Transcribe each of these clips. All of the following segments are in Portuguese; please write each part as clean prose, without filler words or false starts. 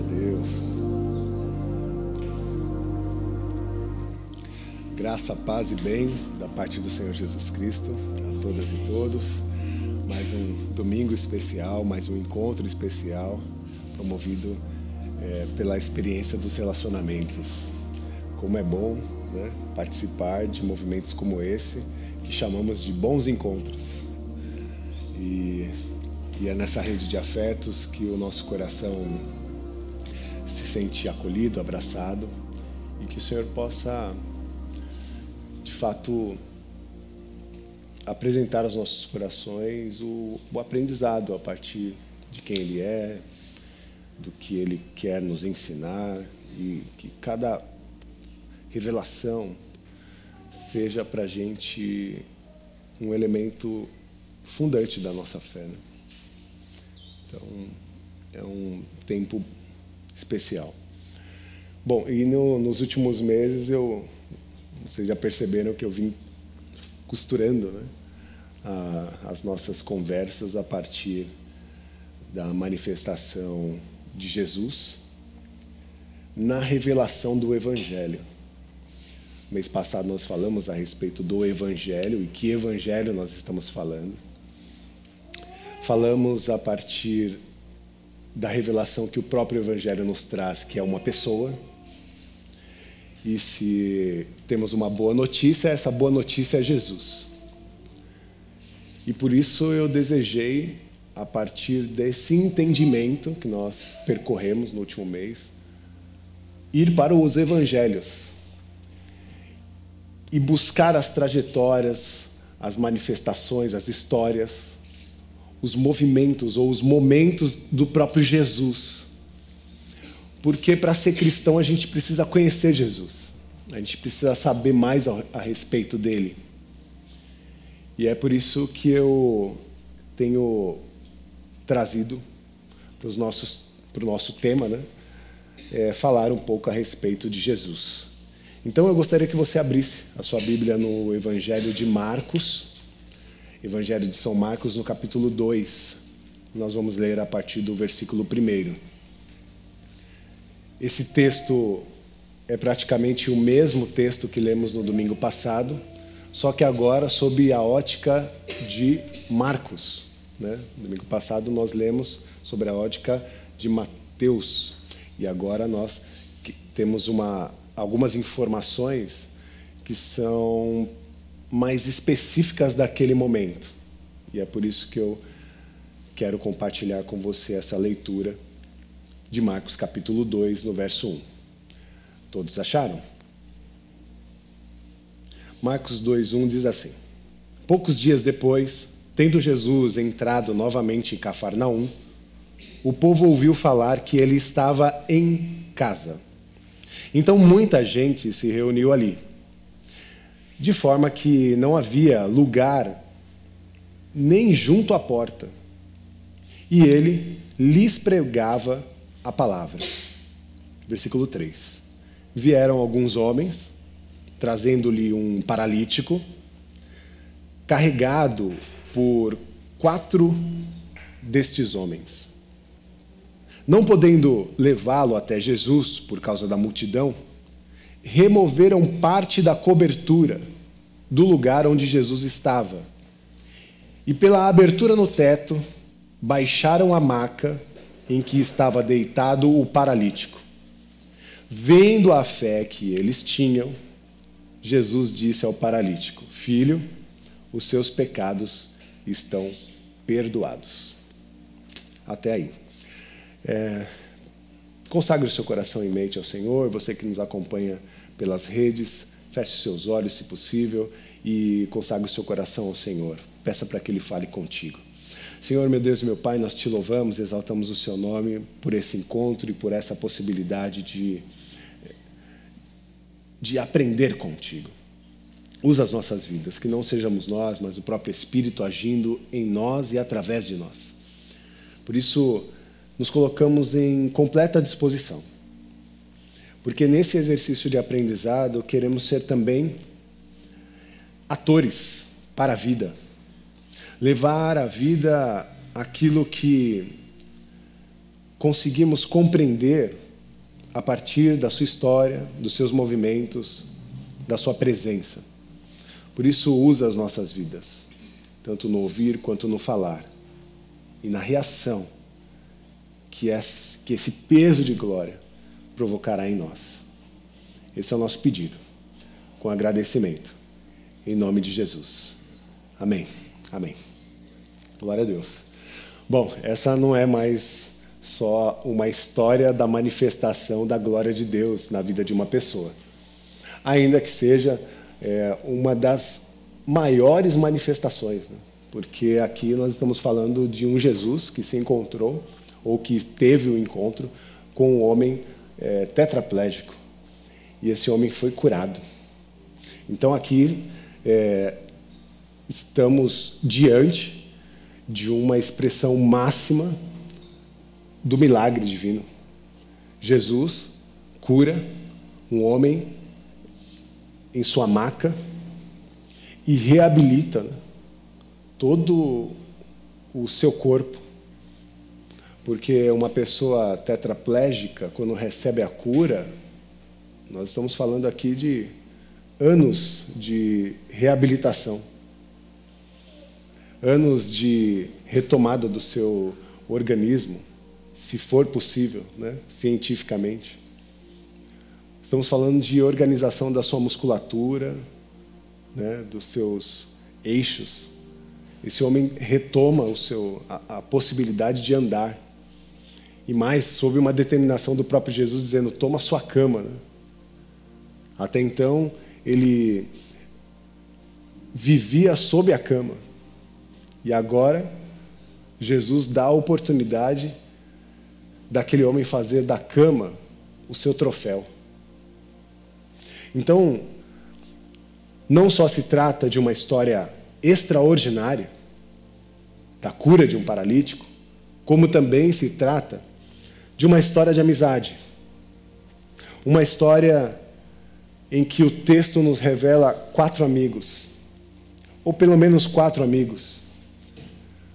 a Deus. Graça, paz e bem da parte do Senhor Jesus Cristo a todas e todos. Mais um domingo especial, mais um encontro especial promovido pela experiência dos relacionamentos. Como é bom, né, participar de movimentos como esse, que chamamos de bons encontros. E é nessa rede de afetos que o nosso coração se sente acolhido, abraçado, e que o Senhor possa, de fato, apresentar aos nossos corações o aprendizado a partir de quem Ele é, do que Ele quer nos ensinar, e que cada revelação seja para a gente um elemento fundante da nossa fé, né? Então, é um tempo especial. Bom, e nos últimos meses, vocês já perceberam que eu vim costurando, né, as nossas conversas a partir da manifestação de Jesus na revelação do Evangelho. Mês passado nós falamos a respeito do Evangelho e que Evangelho nós estamos falando. Falamos a partir da revelação que o próprio Evangelho nos traz, que é uma pessoa. E se temos uma boa notícia, essa boa notícia é Jesus. E por isso eu desejei, a partir desse entendimento que nós percorremos no último mês, ir para os Evangelhos e buscar as trajetórias, as manifestações, as histórias, os movimentos ou os momentos do próprio Jesus. Porque para ser cristão a gente precisa conhecer Jesus. A gente precisa saber mais a respeito dele. E é por isso que eu tenho trazido para o nosso tema, né, falar um pouco a respeito de Jesus. Então eu gostaria que você abrisse a sua Bíblia no Evangelho de Marcos, Evangelho de São Marcos, no capítulo 2. Nós vamos ler a partir do versículo 1. Esse texto é praticamente o mesmo texto que lemos no domingo passado, só que agora sob a ótica de Marcos, né? No domingo passado nós lemos sobre a ótica de Mateus, e agora nós temos algumas informações que são mais específicas daquele momento. E é por isso que eu quero compartilhar com você essa leitura de Marcos capítulo 2, no verso 1. Todos acharam? Marcos 2:1 diz assim: Poucos dias depois, tendo Jesus entrado novamente em Cafarnaum, o povo ouviu falar que ele estava em casa. Então muita gente se reuniu ali, de forma que não havia lugar nem junto à porta. E ele lhes pregava a palavra. Versículo 3. Vieram alguns homens, trazendo-lhe um paralítico, carregado por 4 destes homens. Não podendo levá-lo até Jesus por causa da multidão, removeram parte da cobertura do lugar onde Jesus estava. E pela abertura no teto, baixaram a maca em que estava deitado o paralítico. Vendo a fé que eles tinham, Jesus disse ao paralítico: Filho, os seus pecados estão perdoados. Até aí. Consagre o seu coração e mente ao Senhor. Você que nos acompanha pelas redes, feche os seus olhos, se possível, e consagre o seu coração ao Senhor. Peça para que Ele fale contigo. Senhor, meu Deus e meu Pai, nós te louvamos, exaltamos o seu nome por esse encontro e por essa possibilidade de aprender contigo. Usa as nossas vidas, que não sejamos nós, mas o próprio Espírito agindo em nós e através de nós. Por isso, nos colocamos em completa disposição. Porque nesse exercício de aprendizado, queremos ser também atores para a vida. Levar à vida aquilo que conseguimos compreender a partir da sua história, dos seus movimentos, da sua presença. Por isso, usa as nossas vidas, tanto no ouvir quanto no falar, e na reação que esse peso de glória provocará em nós. Esse é o nosso pedido, com agradecimento, em nome de Jesus. Amém. Amém. Glória a Deus. Bom, essa não é mais só uma história da manifestação da glória de Deus na vida de uma pessoa. Ainda que seja uma das maiores manifestações, né? Porque aqui nós estamos falando de um Jesus que se encontrou, ou que teve um encontro, com um homem tetraplégico. E esse homem foi curado. Então aqui estamos diante de uma expressão máxima do milagre divino. Jesus cura um homem em sua maca e reabilita, né, todo o seu corpo. Porque uma pessoa tetraplégica, quando recebe a cura, nós estamos falando aqui de anos de reabilitação, anos de retomada do seu organismo, se for possível, né, cientificamente. Estamos falando de organização da sua musculatura, né, dos seus eixos. Esse homem retoma a possibilidade de andar. E mais, sob uma determinação do próprio Jesus, dizendo, toma a sua cama, né? Até então, ele vivia sob a cama. E agora, Jesus dá a oportunidade daquele homem fazer da cama o seu troféu. Então, não só se trata de uma história extraordinária, da cura de um paralítico, como também se trata de uma história de amizade. Uma história em que o texto nos revela 4 amigos, ou pelo menos 4 amigos.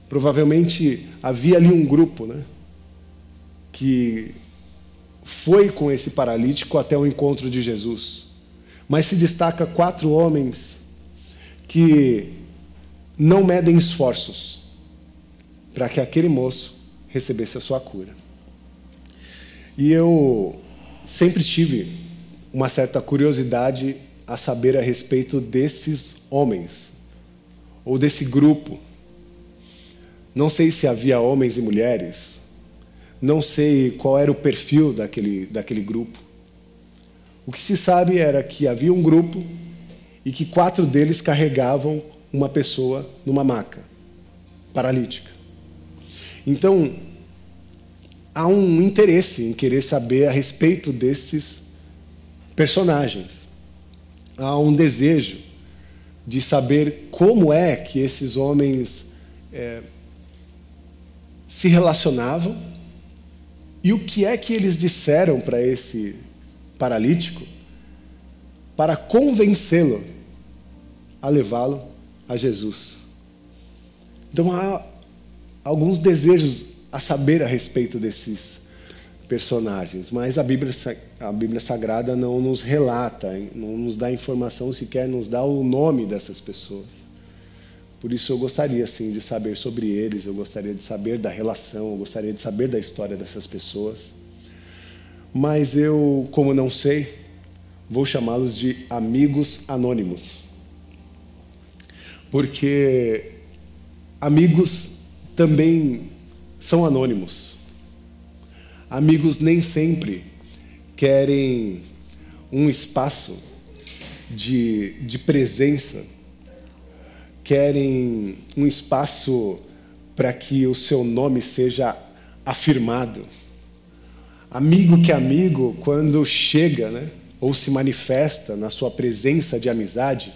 Provavelmente havia ali um grupo, né, que foi com esse paralítico até o encontro de Jesus. Mas se destaca 4 homens que não medem esforços para que aquele moço recebesse a sua cura. E eu sempre tive uma certa curiosidade a saber a respeito desses homens, ou desse grupo. Não sei se havia homens e mulheres, não sei qual era o perfil daquele grupo. O que se sabe era que havia um grupo e que 4 deles carregavam uma pessoa numa maca, paralítica. Então, há um interesse em querer saber a respeito desses personagens. Há um desejo de saber como é que esses homens se relacionavam e o que é que eles disseram para esse paralítico para convencê-lo a levá-lo a Jesus. Então há alguns desejos a saber a respeito desses personagens, mas a Bíblia Sagrada não nos relata, não nos dá informação, sequer nos dá o nome dessas pessoas. Por isso eu gostaria, sim, de saber sobre eles, eu gostaria de saber da relação, eu gostaria de saber da história dessas pessoas. Mas eu, como não sei, vou chamá-los de amigos anônimos. Porque amigos também são anônimos. Amigos nem sempre querem um espaço de presença, querem um espaço para que o seu nome seja afirmado. Amigo que é amigo, quando chega, né, ou se manifesta na sua presença de amizade,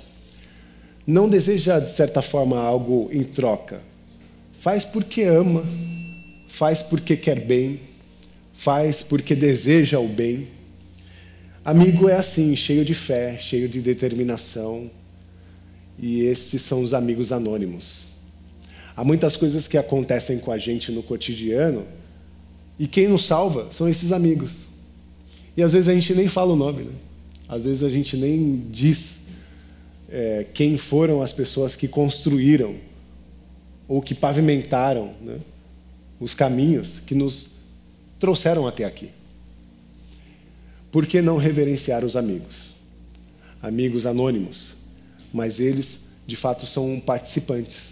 não deseja, de certa forma, algo em troca. Faz porque ama, faz porque quer bem, faz porque deseja o bem. Amigo é assim, cheio de fé, cheio de determinação. E esses são os amigos anônimos. Há muitas coisas que acontecem com a gente no cotidiano E quem nos salva são esses amigos. E às vezes a gente nem fala o nome, né? Às vezes a gente nem diz quem foram as pessoas que construíram ou que pavimentaram, né, os caminhos que nos trouxeram até aqui. Por que não reverenciar os amigos? Amigos anônimos, mas eles, de fato, são participantes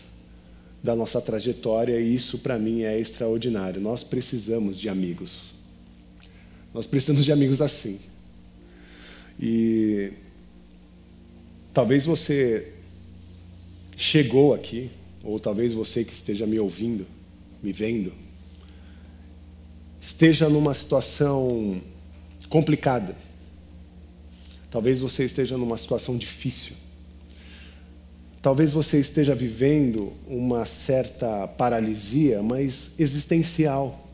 da nossa trajetória e isso, para mim, é extraordinário. Nós precisamos de amigos. Nós precisamos de amigos assim. E talvez você chegou aqui, ou talvez você que esteja me ouvindo, me vendo, esteja numa situação complicada. Talvez você esteja numa situação difícil. Talvez você esteja vivendo uma certa paralisia, mas existencial,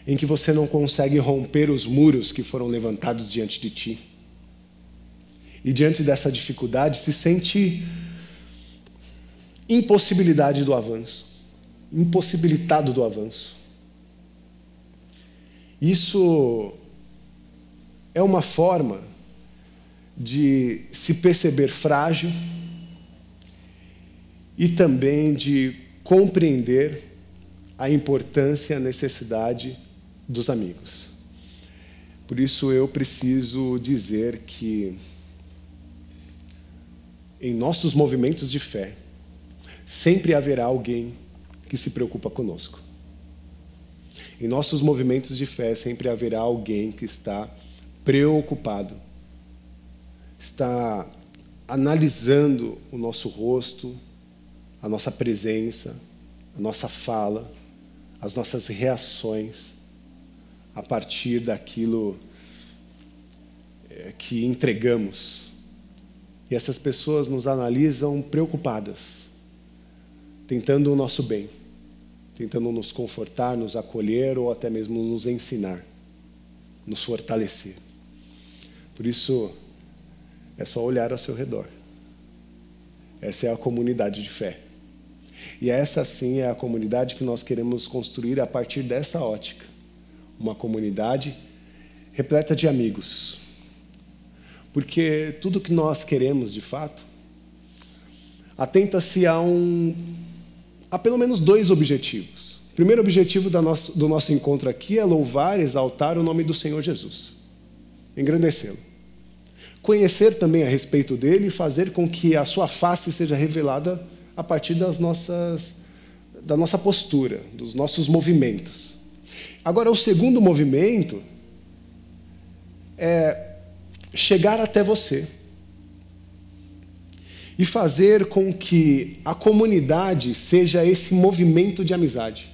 em que você não consegue romper os muros que foram levantados diante de ti. E diante dessa dificuldade se sente impossibilitado do avanço. Isso é uma forma de se perceber frágil e também de compreender a importância e a necessidade dos amigos. Por isso eu preciso dizer que em nossos movimentos de fé, sempre haverá alguém que se preocupa conosco. Em nossos movimentos de fé, sempre haverá alguém que está preocupado, está analisando o nosso rosto, a nossa presença, a nossa fala, as nossas reações, a partir daquilo que entregamos. E essas pessoas nos analisam preocupadas, tentando o nosso bem, tentando nos confortar, nos acolher ou até mesmo nos ensinar, nos fortalecer. Por isso, é só olhar ao seu redor. Essa é a comunidade de fé. E essa sim é a comunidade que nós queremos construir a partir dessa ótica. Uma comunidade repleta de amigos. Porque tudo que nós queremos, de fato, atenta-se a pelo menos 2 objetivos. O primeiro objetivo do nosso encontro aqui é louvar, exaltar o nome do Senhor Jesus. Engranecê-lo. Conhecer também a respeito dele e fazer com que a sua face seja revelada a partir da nossa postura, dos nossos movimentos. Agora, o segundo movimento é chegar até você e fazer com que a comunidade seja esse movimento de amizade.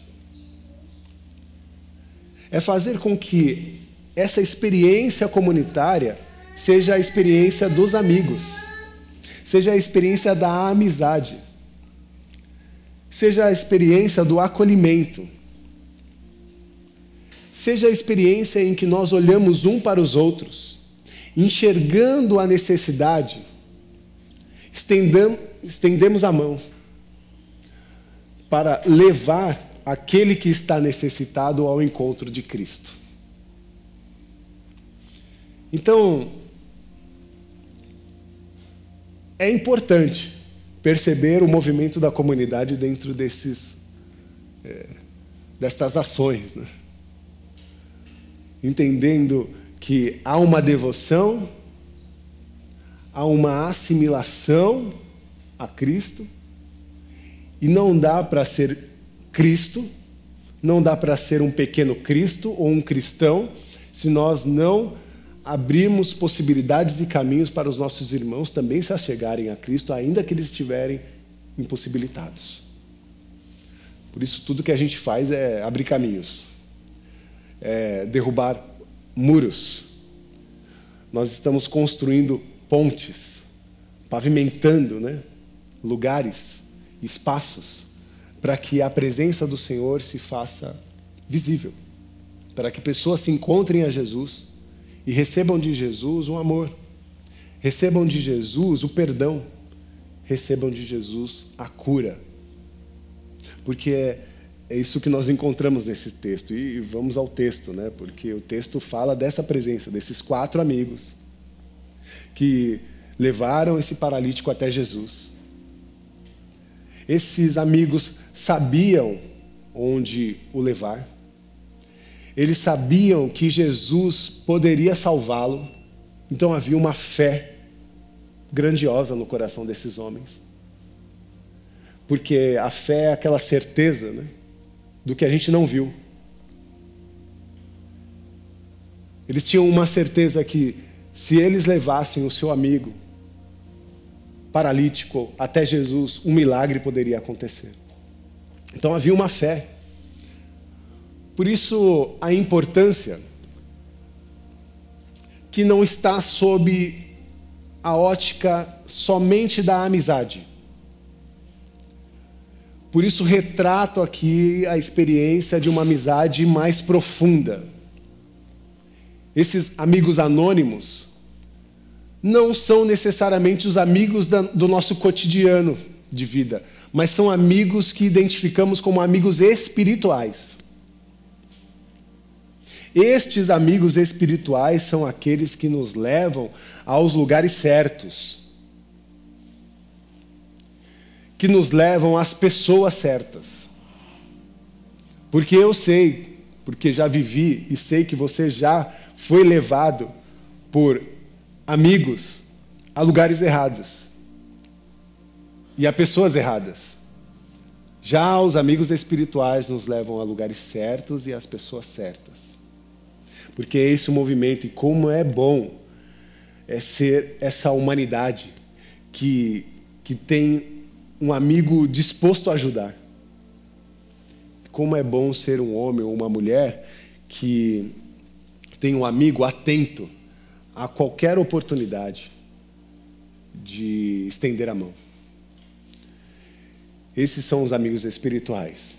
É fazer com que essa experiência comunitária seja a experiência dos amigos, seja a experiência da amizade, seja a experiência do acolhimento, seja a experiência em que nós olhamos um para os outros, enxergando a necessidade, estendemos a mão para levar aquele que está necessitado ao encontro de Cristo. Então, é importante perceber o movimento da comunidade dentro destas ações, né? Entendendo que há uma devoção, há uma assimilação a Cristo, e não dá para ser Cristo, não dá para ser um pequeno Cristo ou um cristão, se nós não abrirmos possibilidades e caminhos para os nossos irmãos também se achegarem a Cristo, ainda que eles estiverem impossibilitados. Por isso, tudo que a gente faz é abrir caminhos, é derrubar muros. Nós estamos construindo pontes, pavimentando, né, lugares, espaços, para que a presença do Senhor se faça visível, para que pessoas se encontrem a Jesus e recebam de Jesus o amor, recebam de Jesus o perdão, recebam de Jesus a cura. Porque é isso que nós encontramos nesse texto. E vamos ao texto, né? Porque o texto fala dessa presença, desses 4 amigos que levaram esse paralítico até Jesus. Esses amigos sabiam onde o levar. Eles sabiam que Jesus poderia salvá-lo. Então havia uma fé grandiosa no coração desses homens. Porque a fé é aquela certeza, né, do que a gente não viu. Eles tinham uma certeza que se eles levassem o seu amigo paralítico até Jesus, um milagre poderia acontecer. Então havia uma fé. Por isso a importância que não está sob a ótica somente da amizade. Por isso retrato aqui a experiência de uma amizade mais profunda. Esses amigos anônimos não são necessariamente os amigos do nosso cotidiano de vida, mas são amigos que identificamos como amigos espirituais. Estes amigos espirituais são aqueles que nos levam aos lugares certos, que nos levam às pessoas certas. Porque eu sei, porque já vivi e sei que você já foi levado por amigos a lugares errados e a pessoas erradas. Já os amigos espirituais nos levam a lugares certos e às pessoas certas. Porque é esse o movimento, e como é bom ser essa humanidade que tem um amigo disposto a ajudar. Como é bom ser um homem ou uma mulher que tem um amigo atento a qualquer oportunidade de estender a mão. Esses são os amigos espirituais.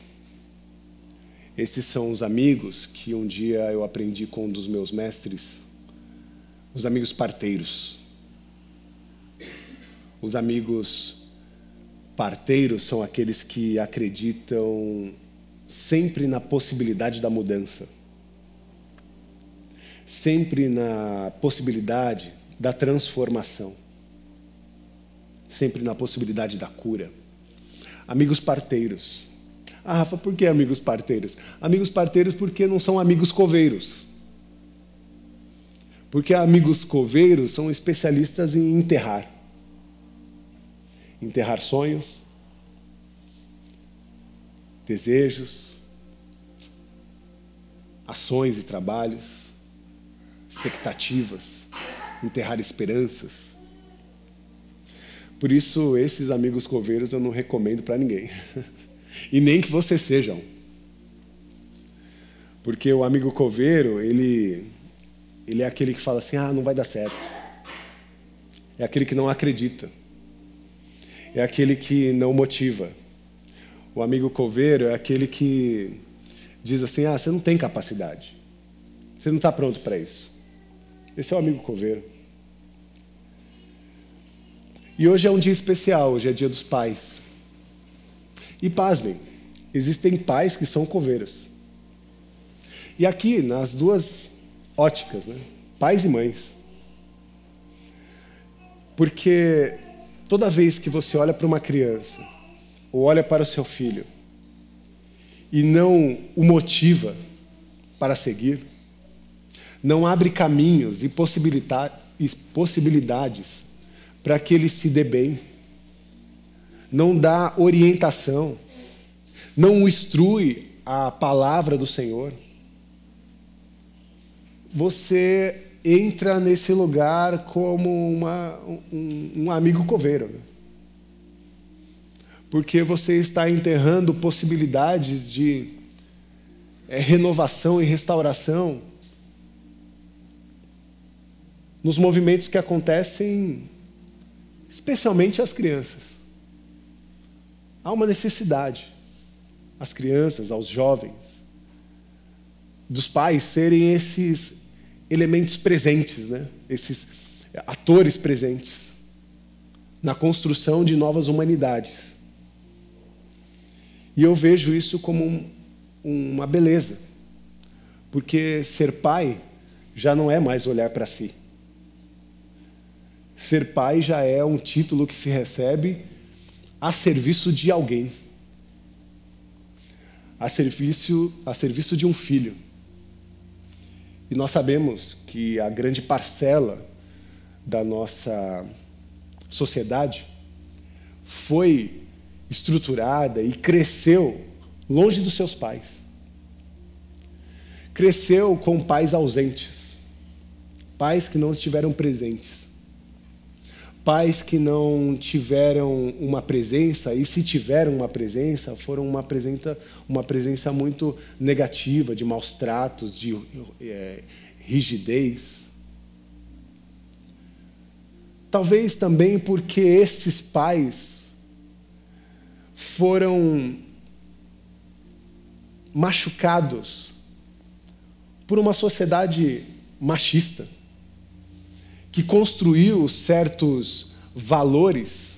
Esses são os amigos que um dia eu aprendi com um dos meus mestres, os amigos parteiros. Os amigos parteiros são aqueles que acreditam sempre na possibilidade da mudança, sempre na possibilidade da transformação, sempre na possibilidade da cura. Amigos parteiros. Ah, Rafa, por que amigos parteiros? Amigos parteiros porque não são amigos coveiros. Porque amigos coveiros são especialistas em enterrar. Enterrar sonhos, desejos, ações e trabalhos, expectativas, enterrar esperanças. Por isso, esses amigos coveiros eu não recomendo para ninguém. E nem que vocês sejam. Porque o amigo coveiro, ele é aquele que fala assim, não vai dar certo. É aquele que não acredita. É aquele que não motiva. O amigo coveiro é aquele que diz assim, você não tem capacidade. Você não está pronto para isso. Esse é o amigo coveiro. E hoje é um dia especial, hoje é dia dos pais. E pasmem, existem pais que são coveiros. E aqui, nas duas óticas, né? Pais e mães. Porque toda vez que você olha para uma criança, ou olha para o seu filho, e não o motiva para seguir, não abre caminhos e possibilidades para que ele se dê bem, não dá orientação, não o instrui a palavra do Senhor, você entra nesse lugar como um amigo coveiro. Né? Porque você está enterrando possibilidades de renovação e restauração nos movimentos que acontecem, especialmente às crianças. Há uma necessidade, às crianças, aos jovens, dos pais serem esses elementos presentes, né? Esses atores presentes na construção de novas humanidades. E eu vejo isso como uma beleza, porque ser pai já não é mais olhar para si. Ser pai já é um título que se recebe a serviço de alguém, a serviço de um filho. E nós sabemos que a grande parcela da nossa sociedade foi estruturada e cresceu longe dos seus pais. Cresceu com pais ausentes, pais que não estiveram presentes, pais que não tiveram uma presença, e se tiveram uma presença, foram uma presença muito negativa, de maus tratos, de rigidez. Talvez também porque estes pais foram machucados por uma sociedade machista, que construiu certos valores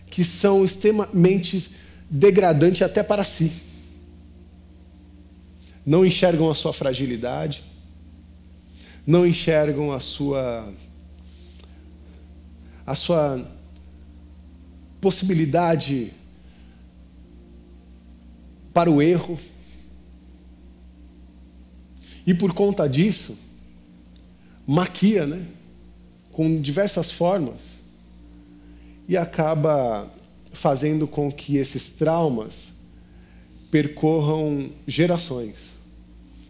que são extremamente degradantes até para si. Não enxergam a sua fragilidade, não enxergam a sua possibilidade para o erro. E por conta disso, maquia, né? Com diversas formas, e acaba fazendo com que esses traumas percorram gerações,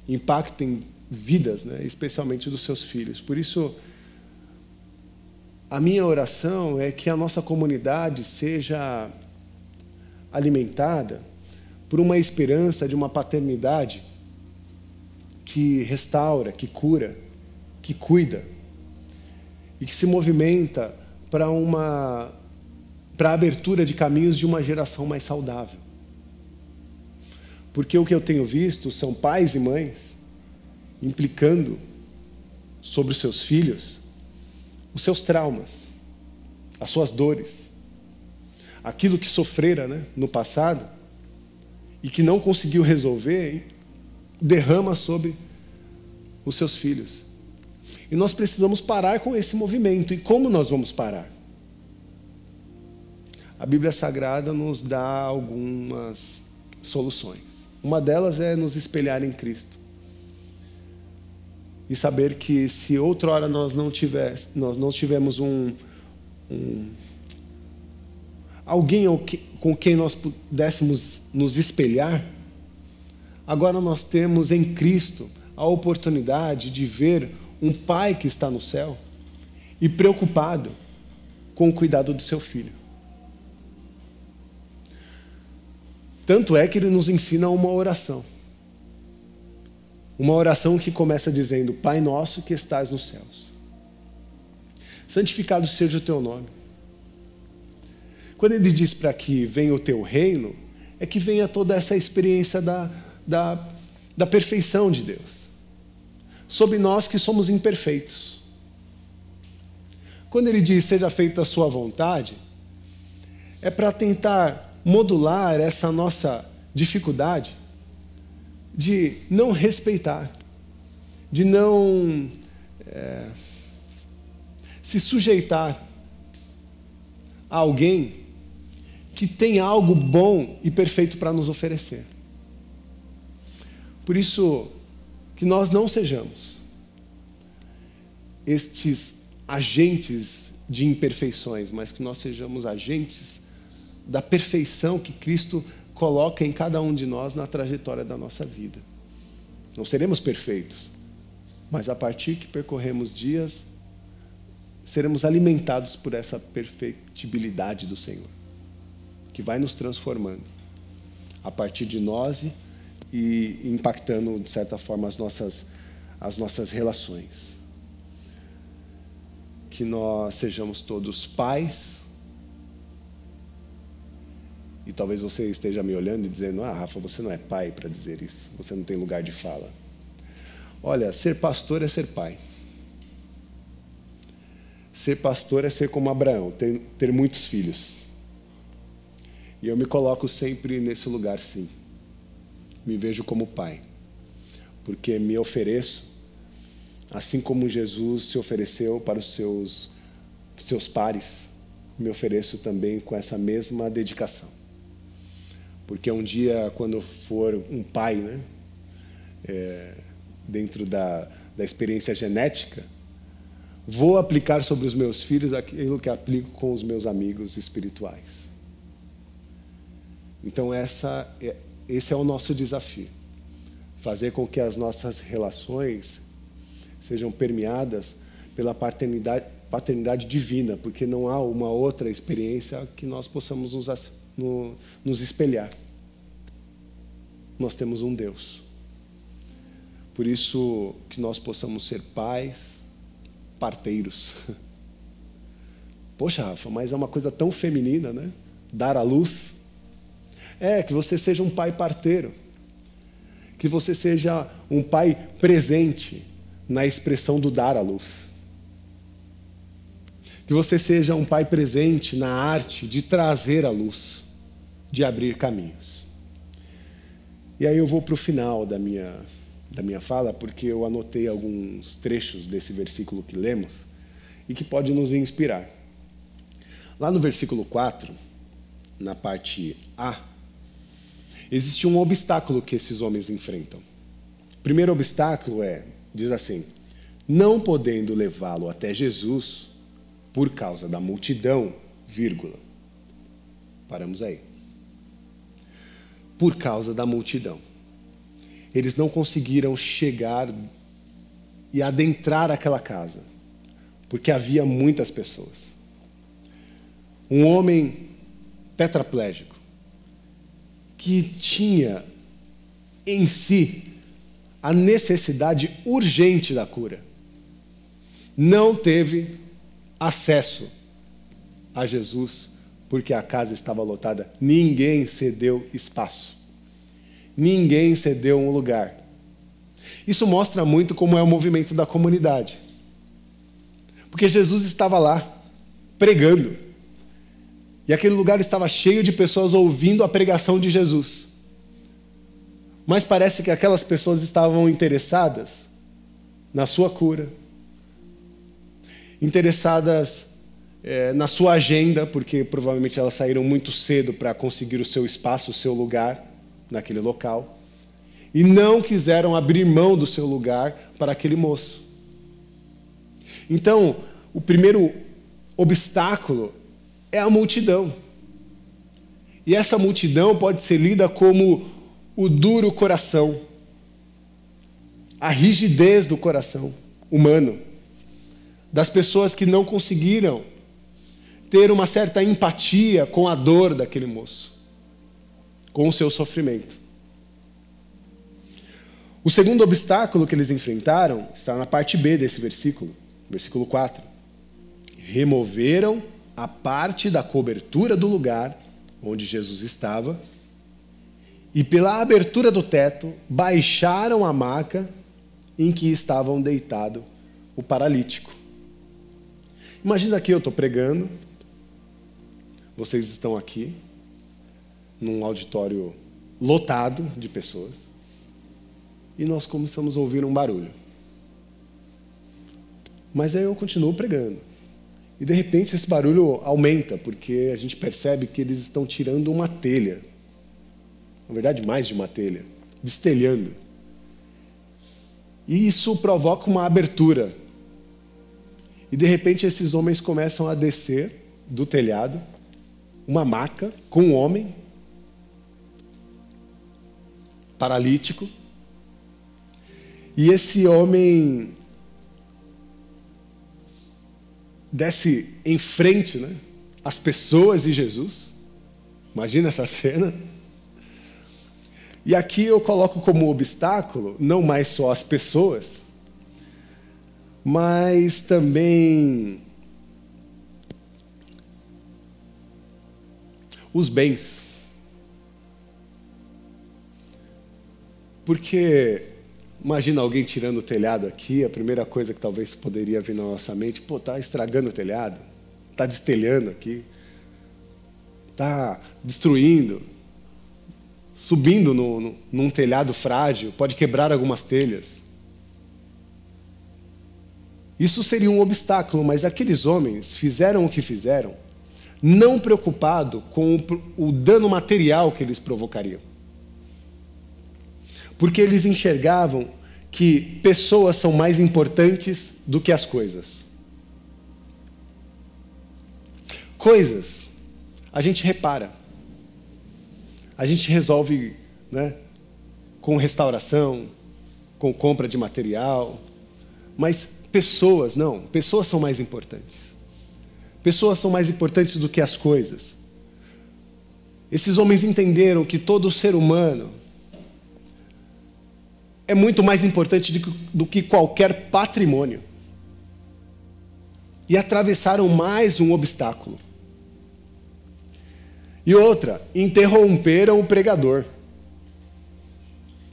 impactem vidas, né? Especialmente dos seus filhos. Por isso, a minha oração é que a nossa comunidade seja alimentada por uma esperança de uma paternidade que restaura, que cura, que cuida e que se movimenta para a abertura de caminhos de uma geração mais saudável. Porque o que eu tenho visto são pais e mães implicando sobre os seus filhos os seus traumas, as suas dores, aquilo que sofrera, né, no passado e que não conseguiu resolver, derrama sobre os seus filhos. E nós precisamos parar com esse movimento. E como nós vamos parar? A Bíblia Sagrada nos dá algumas soluções. Uma delas é nos espelhar em Cristo. E saber que se outrora nós não tivemos alguém com quem nós pudéssemos nos espelhar, agora nós temos em Cristo a oportunidade de ver um pai que está no céu e preocupado com o cuidado do seu filho. Tanto é que ele nos ensina uma oração. Uma oração que começa dizendo: Pai nosso que estás nos céus, santificado seja o teu nome. Quando ele diz para que venha o teu reino, é que venha toda essa experiência da perfeição de Deus sobre nós que somos imperfeitos. Quando ele diz seja feita a sua vontade, é para tentar modular essa nossa dificuldade de não respeitar, de não se sujeitar a alguém que tem algo bom e perfeito para nos oferecer. Por isso, que nós não sejamos estes agentes de imperfeições, mas que nós sejamos agentes da perfeição que Cristo coloca em cada um de nós na trajetória da nossa vida. Não seremos perfeitos, mas a partir que percorremos dias, seremos alimentados por essa perfectibilidade do Senhor, que vai nos transformando a partir de nós e impactando, de certa forma, as nossas relações. Que nós sejamos todos pais. E talvez você esteja me olhando e dizendo: Rafa, você não é pai para dizer isso, você não tem lugar de fala. Olha, ser pastor é ser pai. Ser pastor é ser como Abraão, ter muitos filhos. E eu me coloco sempre nesse lugar, sim. me vejo como pai, porque me ofereço, assim como Jesus se ofereceu para os seus pares, me ofereço também com essa mesma dedicação. Porque um dia, quando eu for um pai, né, dentro da experiência genética, vou aplicar sobre os meus filhos aquilo que aplico com os meus amigos espirituais. Então, esse é o nosso desafio. Fazer com que as nossas relações sejam permeadas pela paternidade divina, porque não há uma outra experiência que nós possamos nos espelhar. Nós temos um Deus. Por isso que nós possamos ser pais, parteiros. Poxa, Rafa, mas é uma coisa tão feminina, né? Dar à luz. Que você seja um pai parteiro. Que você seja um pai presente na expressão do dar à luz. Que você seja um pai presente na arte de trazer a luz, de abrir caminhos. E aí eu vou para o final da minha fala, porque eu anotei alguns trechos desse versículo que lemos e que pode nos inspirar. Lá no versículo 4, na parte A, existe um obstáculo que esses homens enfrentam. O primeiro obstáculo diz assim: não podendo levá-lo até Jesus por causa da multidão, vírgula. Paramos aí. Por causa da multidão. Eles não conseguiram chegar e adentrar aquela casa, porque havia muitas pessoas. Um homem tetraplégico, que tinha em si a necessidade urgente da cura, não teve acesso a Jesus, porque a casa estava lotada. Ninguém cedeu espaço. Ninguém cedeu um lugar. Isso mostra muito como é o movimento da comunidade. Porque Jesus estava lá, pregando. E aquele lugar estava cheio de pessoas ouvindo a pregação de Jesus. Mas parece que aquelas pessoas estavam interessadas na sua cura, interessadas na sua agenda, porque provavelmente elas saíram muito cedo para conseguir o seu espaço, o seu lugar naquele local, e não quiseram abrir mão do seu lugar para aquele moço. Então, o primeiro obstáculo é a multidão. E essa multidão pode ser lida como o duro coração, a rigidez do coração humano, das pessoas que não conseguiram ter uma certa empatia com a dor daquele moço, com o seu sofrimento. O segundo obstáculo que eles enfrentaram está na parte B desse versículo, versículo 4. Removeram a parte da cobertura do lugar onde Jesus estava e, pela abertura do teto, baixaram a maca em que estavam deitado o paralítico. Imagina que eu estou pregando, vocês estão aqui, num auditório lotado de pessoas, e nós começamos a ouvir um barulho. Mas aí eu continuo pregando. E de repente esse barulho aumenta, porque a gente percebe que eles estão tirando uma telha. Na verdade, mais de uma telha, destelhando. E isso provoca uma abertura. E de repente esses homens começam a descer do telhado, uma maca com um homem paralítico. E esse homem desce em frente, né, às pessoas de Jesus. Imagina essa cena. E aqui eu coloco como obstáculo não mais só as pessoas, mas também os bens. Porque imagina alguém tirando o telhado aqui, a primeira coisa que talvez poderia vir na nossa mente: pô, tá estragando o telhado, tá destelhando aqui, tá destruindo. subindo num telhado frágil, pode quebrar algumas telhas. Isso seria um obstáculo, mas aqueles homens fizeram o que fizeram, não preocupado com o dano material que eles provocariam. Porque eles enxergavam que pessoas são mais importantes do que as coisas. Coisas, a gente repara. A gente resolve, né, com restauração, com compra de material. Mas pessoas, não. Pessoas são mais importantes. Pessoas são mais importantes do que as coisas. Esses homens entenderam que todo ser humano é muito mais importante do que qualquer patrimônio. E atravessaram mais um obstáculo. E outra, interromperam o pregador.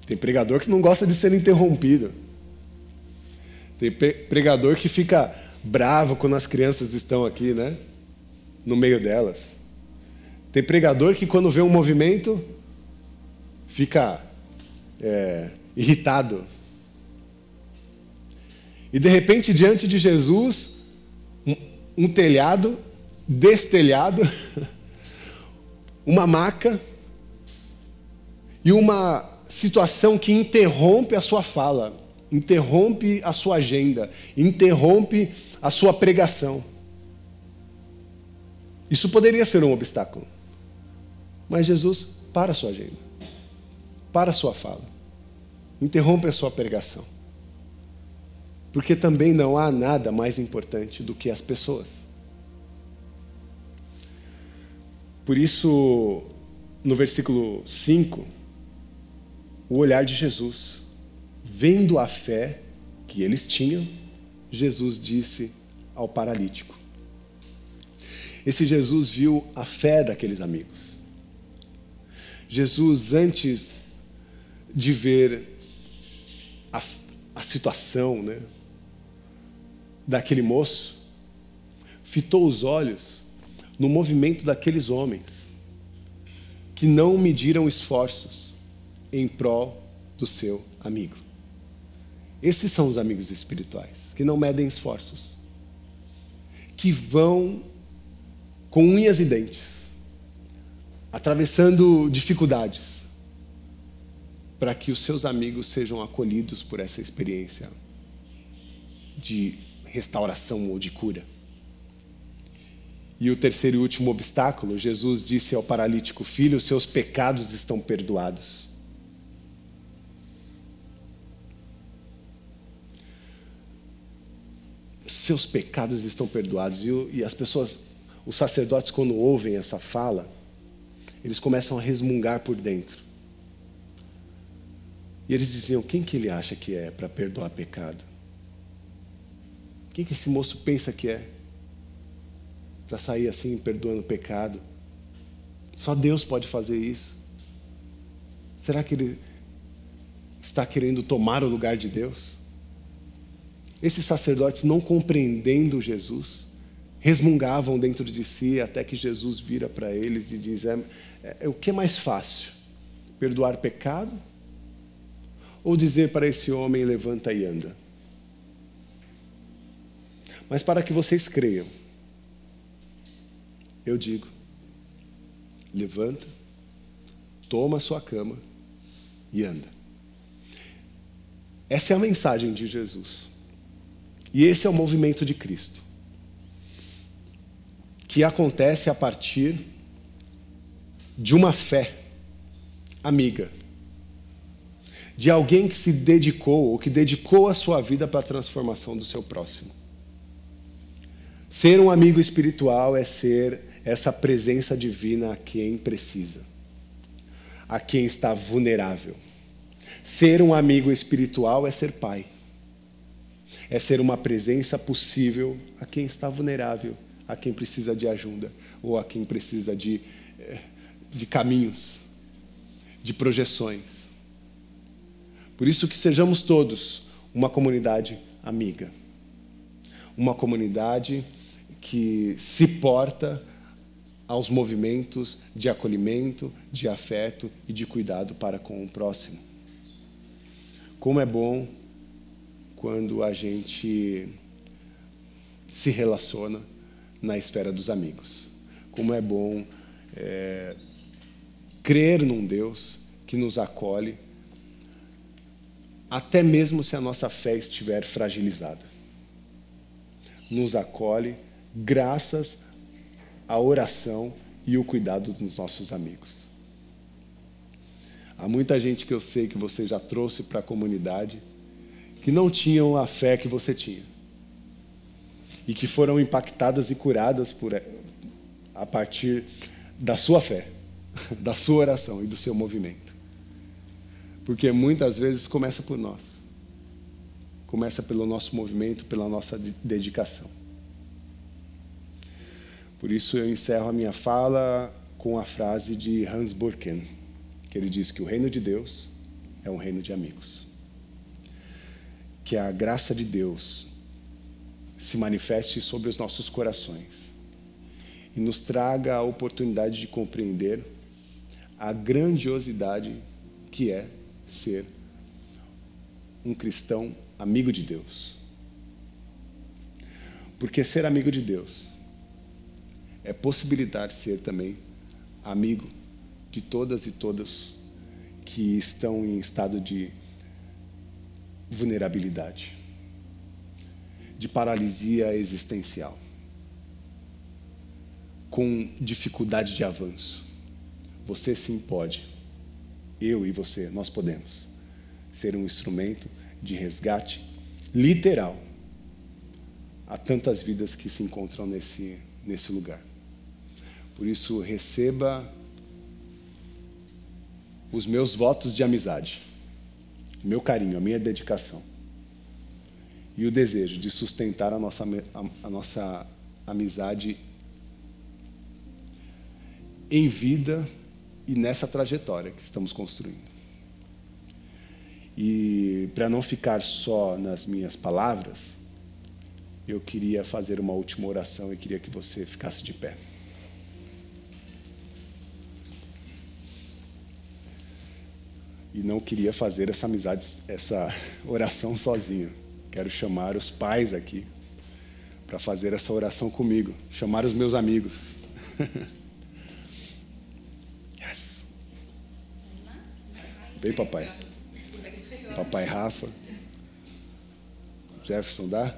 Tem pregador que não gosta de ser interrompido. Tem pregador que fica bravo quando as crianças estão aqui, né? No meio delas. Tem pregador que quando vê um movimento fica irritado. E de repente, diante de Jesus, um telhado destelhado, uma maca e uma situação que interrompe a sua fala, interrompe a sua agenda, interrompe a sua pregação. Isso poderia ser um obstáculo. Mas Jesus para a sua agenda, para a sua fala, interrompe a sua pregação. Porque também não há nada mais importante do que as pessoas. Por isso, no versículo 5, o olhar de Jesus, vendo a fé que eles tinham, Jesus disse ao paralítico. Esse Jesus viu a fé daqueles amigos. Jesus, antes de ver a situação, né, daquele moço, fitou os olhos no movimento daqueles homens que não mediram esforços em prol do seu amigo. Esses são os amigos espirituais, que não medem esforços, que vão com unhas e dentes, atravessando dificuldades, para que os seus amigos sejam acolhidos por essa experiência de restauração ou de cura. E o terceiro e último obstáculo, Jesus disse ao paralítico: filho, os seus pecados estão perdoados. Seus pecados estão perdoados. E as pessoas, os sacerdotes, quando ouvem essa fala, eles começam a resmungar por dentro. E eles diziam: quem que ele acha que é para perdoar pecado? Quem que esse moço pensa que é para sair assim perdoando pecado? Só Deus pode fazer isso. Será que ele está querendo tomar o lugar de Deus? Esses sacerdotes, não compreendendo Jesus, resmungavam dentro de si, até que Jesus vira para eles e diz: o que é mais fácil? Perdoar pecado? Ou dizer para esse homem: levanta e anda? Mas para que vocês creiam, eu digo: levanta, toma a sua cama e anda. Essa é a mensagem de Jesus. E esse é o movimento de Cristo, que acontece a partir de uma fé amiga, de alguém que se dedicou, ou que dedicou a sua vida para a transformação do seu próximo. Ser um amigo espiritual é ser essa presença divina a quem precisa, a quem está vulnerável. Ser um amigo espiritual é ser pai. É ser uma presença possível a quem está vulnerável, a quem precisa de ajuda, ou a quem precisa de caminhos, de projeções. Por isso que sejamos todos uma comunidade amiga. Uma comunidade que se porta aos movimentos de acolhimento, de afeto e de cuidado para com o próximo. Como é bom quando a gente se relaciona na esfera dos amigos. Como é bom crer num Deus que nos acolhe, até mesmo se a nossa fé estiver fragilizada. Nos acolhe graças à oração e o cuidado dos nossos amigos. Há muita gente que eu sei que você já trouxe para a comunidade que não tinham a fé que você tinha e que foram impactadas e curadas a partir da sua fé, da sua oração e do seu movimento. Porque muitas vezes começa por nós. Começa pelo nosso movimento, pela nossa dedicação. Por isso eu encerro a minha fala com a frase de Hans Burken, que ele diz que o reino de Deus é um reino de amigos. Que a graça de Deus se manifeste sobre os nossos corações e nos traga a oportunidade de compreender a grandiosidade que é ser um cristão amigo de Deus. Porque ser amigo de Deus é possibilitar ser também amigo de todas e todos que estão em estado de vulnerabilidade, de paralisia existencial, com dificuldade de avanço. Você sim pode, eu e você, nós podemos ser um instrumento de resgate literal a tantas vidas que se encontram nesse lugar. Por isso, receba os meus votos de amizade, o meu carinho, a minha dedicação e o desejo de sustentar a nossa amizade em vida e nessa trajetória que estamos construindo. E para não ficar só nas minhas palavras, eu queria fazer uma última oração e queria que você ficasse de pé. E não queria fazer essa oração sozinho. Quero chamar os pais aqui para fazer essa oração comigo. Chamar os meus amigos. Yes. Vem, papai. Papai Rafa. Jefferson, dá?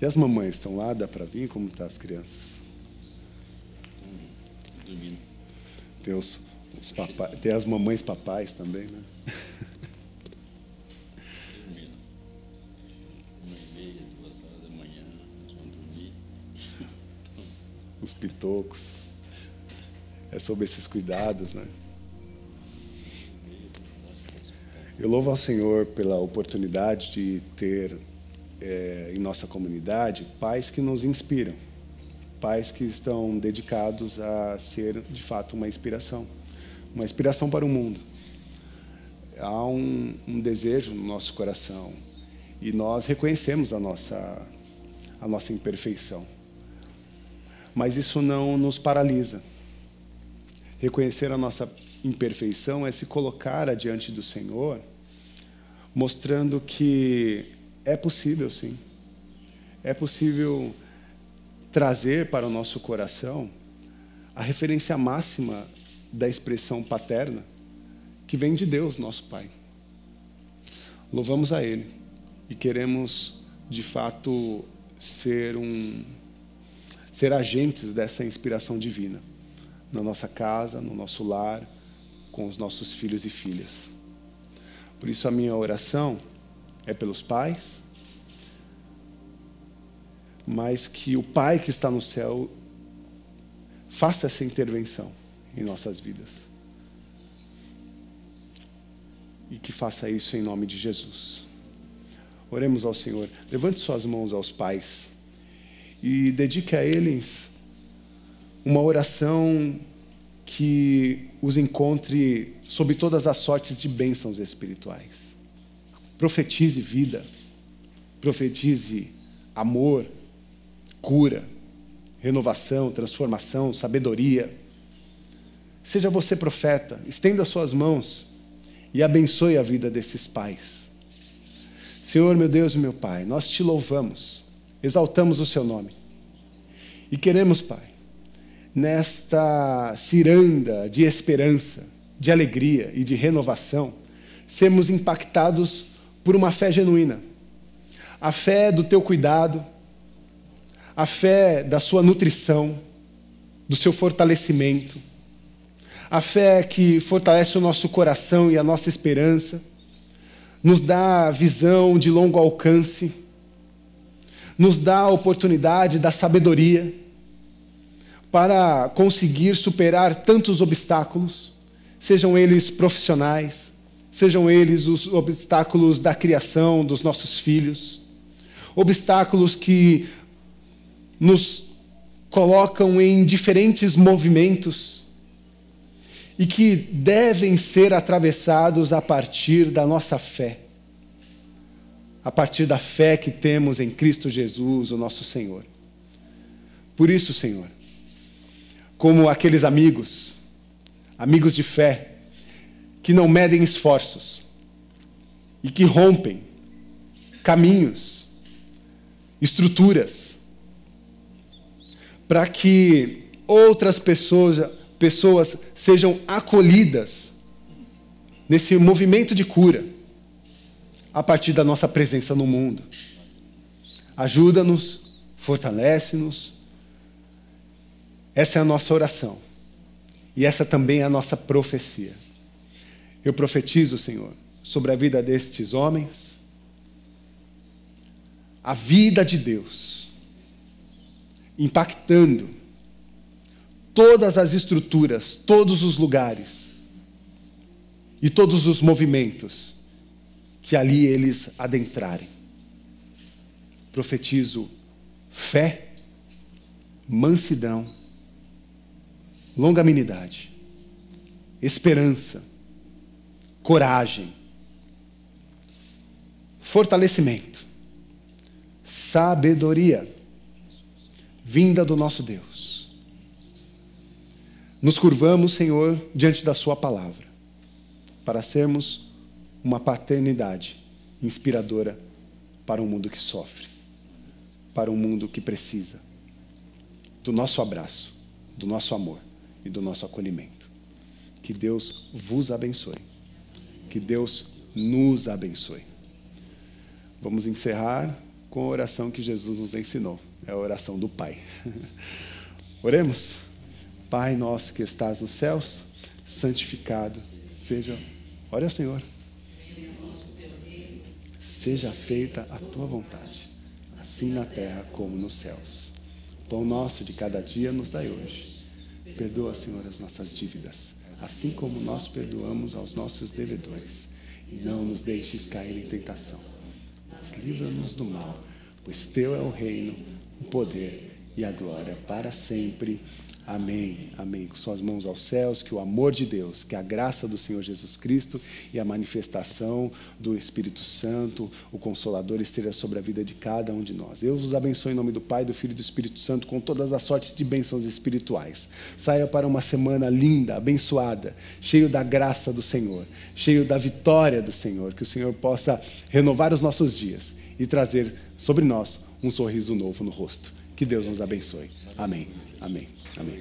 E as mamães estão lá? Dá para vir? Como estão as crianças? Dormindo. Tem as mamães papais também, né? Dormindo. 1h30, 2h da manhã, eles vão dormir. Os pitocos. É sobre esses cuidados, né? Eu louvo ao Senhor pela oportunidade de ter em nossa comunidade pais que nos inspiram, pais que estão dedicados a ser, de fato, uma inspiração para o mundo. Há um desejo no nosso coração e nós reconhecemos a nossa imperfeição, mas isso não nos paralisa. Reconhecer a nossa imperfeição é se colocar adiante do Senhor, mostrando que é possível, sim. É possível trazer para o nosso coração a referência máxima da expressão paterna que vem de Deus, nosso Pai. Louvamos a Ele e queremos, de fato, ser agentes dessa inspiração divina na nossa casa, no nosso lar, com os nossos filhos e filhas. Por isso a minha oração é pelos pais, mas que o Pai que está no céu faça essa intervenção em nossas vidas. E que faça isso em nome de Jesus. Oremos ao Senhor. Levante suas mãos aos pais e dedique a eles uma oração que os encontre sob todas as sortes de bênçãos espirituais. Profetize vida, profetize amor, cura, renovação, transformação, sabedoria. Seja você profeta, estenda suas mãos e abençoe a vida desses pais. Senhor, meu Deus e meu Pai, nós te louvamos, exaltamos o seu nome. E queremos, Pai, nesta ciranda de esperança, de alegria e de renovação, sermos impactados por uma fé genuína. A fé do teu cuidado, a fé da sua nutrição, do seu fortalecimento, a fé que fortalece o nosso coração e a nossa esperança, nos dá visão de longo alcance, nos dá a oportunidade da sabedoria para conseguir superar tantos obstáculos, sejam eles profissionais, sejam eles os obstáculos da criação dos nossos filhos, obstáculos que nos colocam em diferentes movimentos e que devem ser atravessados a partir da nossa fé, a partir da fé que temos em Cristo Jesus, o nosso Senhor. Por isso, Senhor, como aqueles amigos de fé, que não medem esforços e que rompem caminhos, estruturas, para que outras pessoas sejam acolhidas nesse movimento de cura a partir da nossa presença no mundo. Ajuda-nos, fortalece-nos. Essa é a nossa oração. E essa também é a nossa profecia. Eu profetizo, Senhor, sobre a vida destes homens, a vida de Deus, impactando todas as estruturas, todos os lugares e todos os movimentos que ali eles adentrarem. Profetizo fé, mansidão, longanimidade, esperança, coragem, fortalecimento, sabedoria, vinda do nosso Deus. Nos curvamos, Senhor, diante da sua palavra, para sermos uma paternidade inspiradora para um mundo que sofre, para um mundo que precisa do nosso abraço, do nosso amor e do nosso acolhimento. Que Deus vos abençoe. Que Deus nos abençoe. Vamos encerrar com a oração que Jesus nos ensinou. É a oração do Pai. Oremos. Pai nosso que estás nos céus, santificado seja... Ore ao Senhor. Seja feita a tua vontade, assim na terra como nos céus. O pão nosso de cada dia nos dai hoje. Perdoa, Senhor, as nossas dívidas, assim como nós perdoamos aos nossos devedores. E não nos deixes cair em tentação, mas livra-nos do mal, pois teu é o reino, o poder e a glória para sempre. Amém, amém. Com suas mãos aos céus, que o amor de Deus, que a graça do Senhor Jesus Cristo e a manifestação do Espírito Santo, o Consolador, esteja sobre a vida de cada um de nós. Eu vos abençoo em nome do Pai, do Filho e do Espírito Santo, com todas as sortes de bênçãos espirituais. Saia para uma semana linda, abençoada, cheio da graça do Senhor, cheio da vitória do Senhor, que o Senhor possa renovar os nossos dias e trazer sobre nós um sorriso novo no rosto. Que Deus nos abençoe. Amém, amém. Amém.